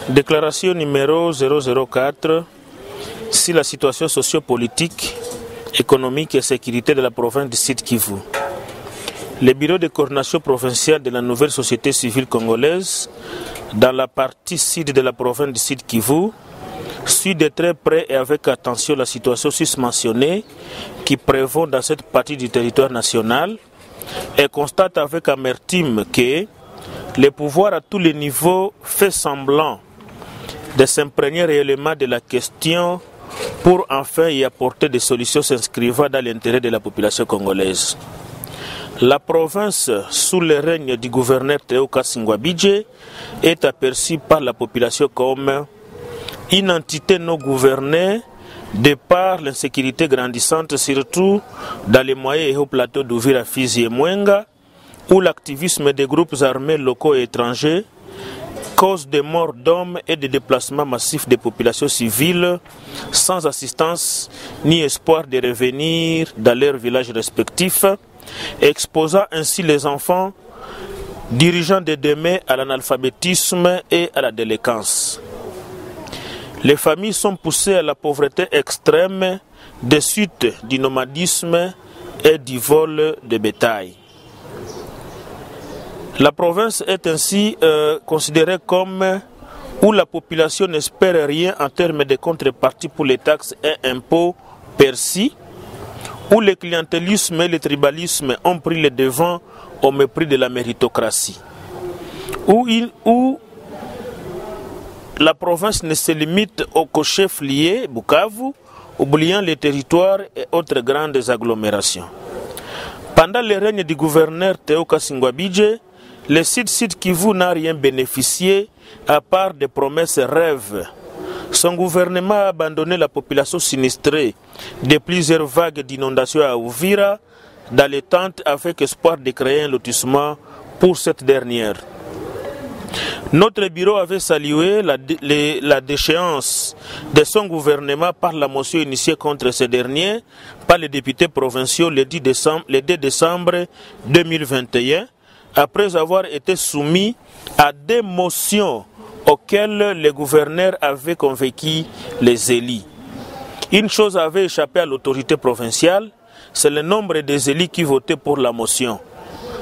Déclaration numéro 004 sur la situation socio-politique, économique et sécurité de la province du Sud Kivu. Le bureau de coordination provinciale de la nouvelle société civile congolaise dans la partie sud de la province du Sud Kivu suit de très près et avec attention la situation susmentionnée qui prévaut dans cette partie du territoire national et constate avec amertume que le pouvoir à tous les niveaux fait semblant de s'imprégner réellement de la question pour enfin y apporter des solutions s'inscrivant dans l'intérêt de la population congolaise. La province, sous le règne du gouverneur Théo Kasingwa-Bidje, est aperçue par la population comme une entité non gouvernée de par l'insécurité grandissante, surtout dans les moyens et hauts plateaux d'Uvira, Fizi et Mwenga, où l'activisme des groupes armés locaux et étrangers cause des morts d'hommes et des déplacements massifs des populations civiles sans assistance ni espoir de revenir dans leurs villages respectifs, exposant ainsi les enfants dirigeants de demain à l'analphabétisme et à la délinquance. Les familles sont poussées à la pauvreté extrême des suites du nomadisme et du vol de bétail. La province est ainsi considérée comme où la population n'espère rien en termes de contrepartie pour les taxes et impôts perçus, où le clientélisme et le tribalisme ont pris le devant au mépris de la méritocratie, où la province ne se limite qu'au chef-lieu, Bukavu, oubliant les territoires et autres grandes agglomérations. Pendant le règne du gouverneur Théo Kasingwa-Bidje, le Sud Kivu n'a rien bénéficié à part des promesses rêves. Son gouvernement a abandonné la population sinistrée de plusieurs vagues d'inondations à Uvira dans les tentes avec espoir de créer un lotissement pour cette dernière. Notre bureau avait salué la déchéance de son gouvernement par la motion initiée contre ce dernier par les députés provinciaux le 2 décembre 2021, après avoir été soumis à des motions auxquelles le gouverneur avait convaincu les élus. Une chose avait échappé à l'autorité provinciale, c'est le nombre des élus qui votaient pour la motion.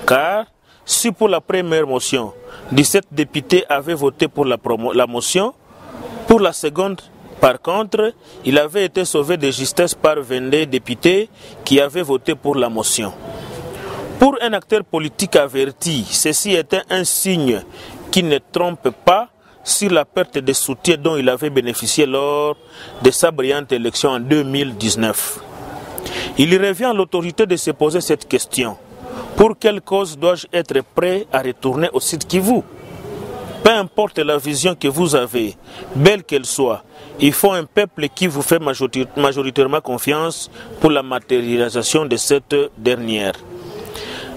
Car si pour la première motion, 17 députés avaient voté pour la motion, pour la seconde, par contre, il avait été sauvé de justesse par 22 députés qui avaient voté pour la motion. Pour un acteur politique averti, ceci était un signe qui ne trompe pas sur la perte de soutien dont il avait bénéficié lors de sa brillante élection en 2019. Il revient à l'autorité de se poser cette question. Pour quelle cause dois-je être prêt à retourner au Sud Kivu? Peu importe la vision que vous avez, belle qu'elle soit, il faut un peuple qui vous fait majoritairement confiance pour la matérialisation de cette dernière.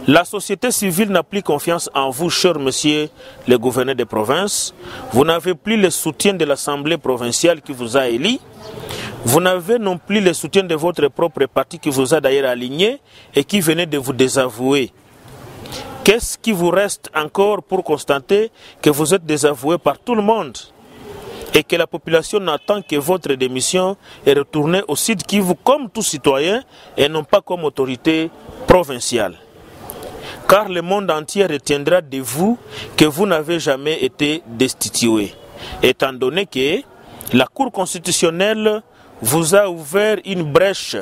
La société civile n'a plus confiance en vous, cher monsieur le gouverneur de province. Vous n'avez plus le soutien de l'Assemblée provinciale qui vous a élu. Vous n'avez non plus le soutien de votre propre parti qui vous a d'ailleurs aligné et qui venait de vous désavouer. Qu'est-ce qui vous reste encore pour constater que vous êtes désavoué par tout le monde et que la population n'attend que votre démission et retourner au Sud Kivu comme tout citoyen et non pas comme autorité provinciale? Car le monde entier retiendra de vous que vous n'avez jamais été destitué, étant donné que la Cour constitutionnelle vous a ouvert une brèche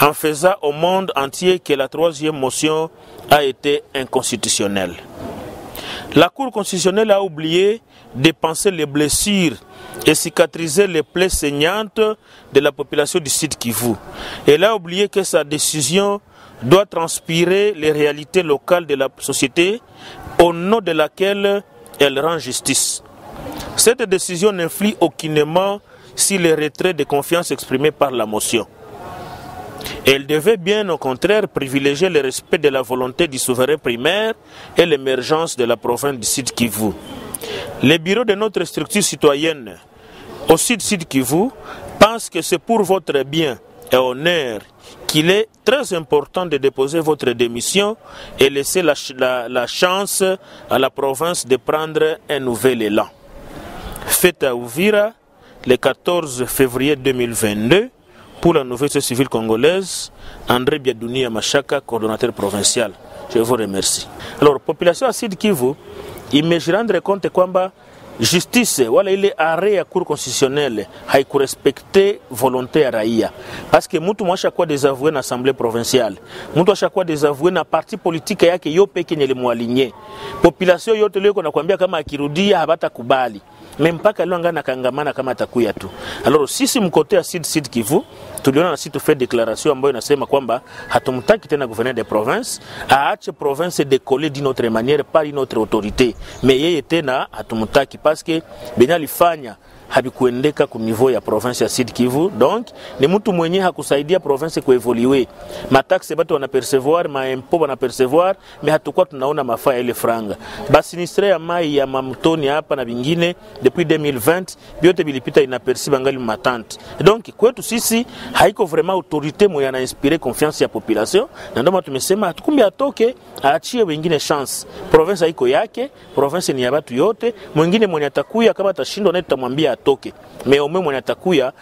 en faisant au monde entier que la troisième motion a été inconstitutionnelle. La Cour constitutionnelle a oublié de penser les blessures et cicatriser les plaies saignantes de la population du Sud Kivu. Elle a oublié que sa décision doit transpirer les réalités locales de la société au nom de laquelle elle rend justice. Cette décision n'influe aucunement sur les retraits de confiance exprimés par la motion. Elle devait bien au contraire privilégier le respect de la volonté du souverain primaire et l'émergence de la province du Sud Kivu. Les bureaux de notre structure citoyenne au Sud Kivu pensent que c'est pour votre bien et honneur qu'il est très important de déposer votre démission et laisser la chance à la province de prendre un nouvel élan. faite à Uvira le 14 février 2022 pour la nouvelle société civile congolaise, André Biadouni Machaka, coordonnateur provincial. Je vous remercie. Alors, population à Sud Kivu, il me rendre compte kwamba justice wala ile arrêt ya cour constitutionnelle haikurespecte volonté ya raia, parce que mtu mwasha kwa désavoué na assemblée provinciale, mtu asha kwa désavoué na parti politique yake yo peke nye limwalinye, population yote leo nakwambia kama akirudia habata kubali mpaka leo ngana kangamana kama atakuya tu. Alors sisi mkote ya Sud Kivu tuliona na sisi tufe déclaration ambayo inasema kwamba hatumtaki tena gouverneur de province aache province décoller d'une autre manière par une autre autorité, mais yeye tena hatumtaki parce que benya alifanya habikuendeka ku niveau ya province ya Sud Kivu. Donc ni mtu mwenye hakusaidia province kuevoluer, mataxe batu wanapercevoir, maimpo wanapercevoir, mais hatakuwa tunaona mafaa ile franga. Basi ministre ya mai ya mamtoni hapa na vingine depuis 2020 biote bilipita inapercibe ngali matante. Donc kwetu sisi haiko vraiment autorité moya na inspirer confiance ya population, na ndio tumesema hatukumbi atoke aachie wengine chance. Province haiko yake, province ni ya watu yote, mwingine mwenye atakuya kama atashindwa na tutamwambia atoke. Mais au moins mwenye atakuya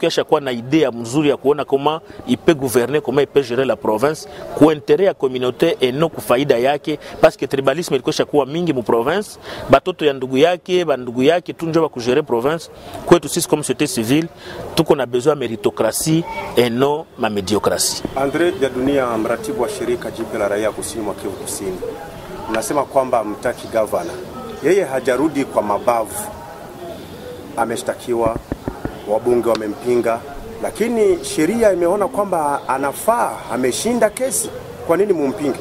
shakuwa na idea mzuri ya kuona comment il peut gouverner, comment il peut gérer la province kwa intérêt ya communauté et non kwa faida yake, parce que tribalisme ilikuwa shakuwa mingi mu province, batoto ya ndugu yake, bandugu yake tu ndio ba kugérer province. Kwetu sisi comme société civile tuko na besoin de méritocratie et non ma médiocratie. André Biadouni, mratibu wa shirika jipya la raia kusini mwa Kivu Kusini, unasema kwamba mtaki gavana, yeye hajarudi kwa mabavu, ameshtakiwa, wabunge wamempinga, lakini sheria imeona kwamba anafaa, ameshinda kesi. Kwa nini mumpinge?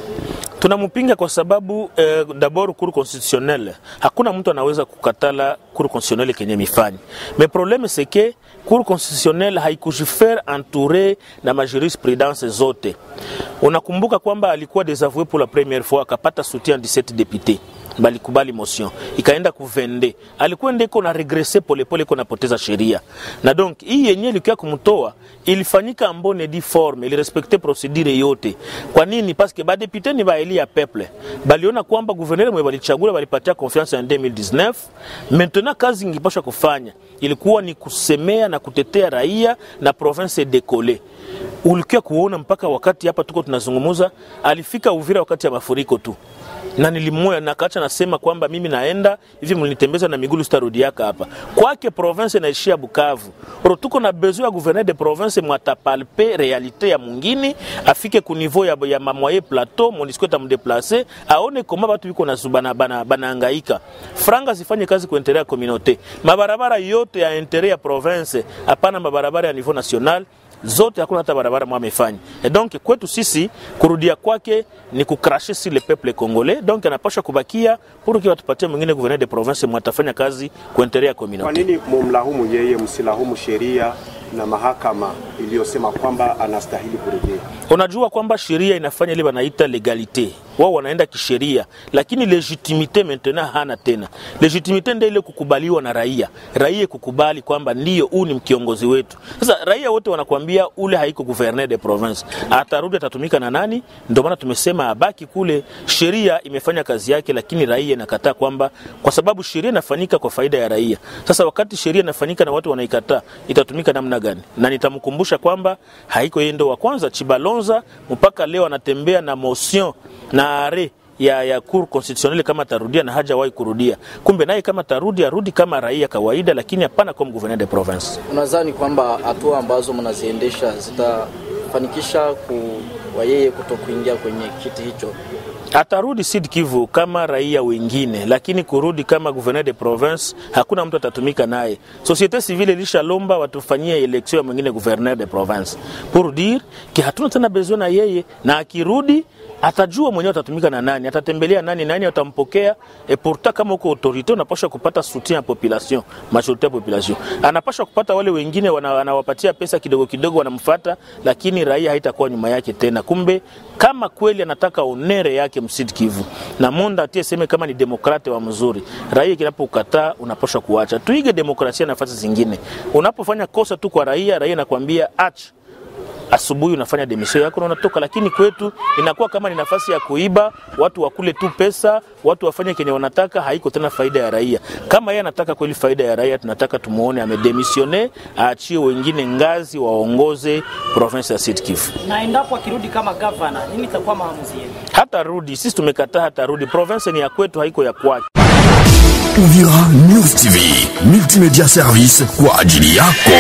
Tunampinga kwa sababu d'abord cour constitutionnelle, hakuna mtu anaweza kukatala cour constitutionnelle kenye mifanye. Mais problème c'est que cour constitutionnelle haikujifaire entourer na majurisprudence zote. Unakumbuka kwamba alikuwa désavoué pour la première fois, akapata soutien 17 députés. Balikubali motion ikaenda kuvende, alikuwa ndeko na regresser polepole kwa napoteza sheria. Na donc hii yenyewe ilikuwa kumtoa ilifanyika ambone di forme, ili respecter procedure yote. Kwa nini? Parce que ba député ni ba eli ya peuple, baliona kwamba gouverneur mwe balichagula balipatia confiance en 2019. Maintenant kazi ngipasha kufanya ilikuwa ni kusemea na kutetea raia na province décoller. Ulikia kuona mpaka wakati hapa tuko tunazungumuza alifika Uvira wakati ya mafuriko tu, na nilimoya na kacha nasema kwamba mimi naenda hivi mlinitembeza na miguu starudi yaka hapa kwake province inaishia Bukavu. Oro tuko na besoin ya gouverneur de province mwatapalpe realite ya mungini, afike ku niveau ya mamoye plateau, MONUSCO ta mdeplacer aone koma batu biko na zubana bana hangaika, franga zifanye kazi kwa intérêt ya communauté, mabarabara yote ya intérêt ya province, hapana mabarabara ya niveau national zote hakuna hata barabara mwa amefanya. Et donc kwetu sisi kurudia kwake ni kucrasher sur le peuple congolais, donc anapaswa kubakia pour que watupatie mwingine gouverneur de province mwatafanya kazi kwa intérêt ya communauté. Kwa nini mumlahumu yeye msilahumu sheria na mahakama iliyosema kwamba anastahili kurejea? Unajua kwamba sheria inafanya ile wanaita legalité. Wao wanaenda kisheria, lakini legitimité maintenant hana tena. Legitimité ndio ile kukubaliwa na raia. Raia kukubali kwamba ndio huyu ni mkiongozi wetu. Sasa raia wote wanakuambia ule haiko gouverneur de province. Atarudi atatumika na nani? Ndio maana tumesema abaki kule. Sheria imefanya kazi yake, lakini raia inakataa kwamba kwa sababu sheria inafanyika kwa faida ya raia. Sasa wakati sheria inafanyika na watu wanaikataa, itatumika namna gani? Na nitamkumbusha kwamba haiko yeye ndo wa kwanza. Chibalonza mpaka leo anatembea na motion na arrêt ya cour constitutionnelle kama tarudia na hajawahi kurudia. Kumbe naye kama tarudi arudi kama raia kawaida, lakini hapana kama gouverneur de province. Unadhani kwamba hatua ambazo mnaziendesha zitafanikisha kwa yeye kutokuingia kwenye kiti hicho? Atarudi Sud Kivu kama raia wengine, lakini kurudi kama gouverneur de province hakuna mtu atatumika naye. Société civile ilishalomba watufanyie election ya mwingine gouverneur de province pour dire que hatuna tena besoin na yeye, na akirudi atajua mwenyewe atatumika na nani, atatembelea nani atampokea. Et pourtant kama uko autorité unapaswa kupata soutien ya population, majorité ya population. Anapaswa kupata wale wengine wanawapatia pesa kidogo kidogo wanamfuata, lakini raia haitakuwa nyuma yake tena. Kumbe kama kweli anataka onere yake Sud Kivu na monde atie sema kama ni demokrate wa mzuri, raia kinapokataa unapaswa kuacha. Tuige demokrasia na nafasi zingine. Unapofanya kosa tu kwa raia, raia nakwambia acha. asubuhi unafanya demission yako na unatoka. Lakini kwetu inakuwa kama ni nafasi ya kuiba, watu wakule tu pesa, watu wafanye kenye wanataka, haiko tena faida ya raia. Kama yeye anataka kweli faida ya raia, tunataka tumuone amedemissione, aachie wengine ngazi waongoze province ya Sud Kivu. Na endapo akirudi kama governor, nini itakuwa maamuzi yenu? Hata rudi, sisi tumekataa hata rudi. Province ni ya kwetu, haiko ya kwake. Uvira News TV, multimedia service kwa ajili yako.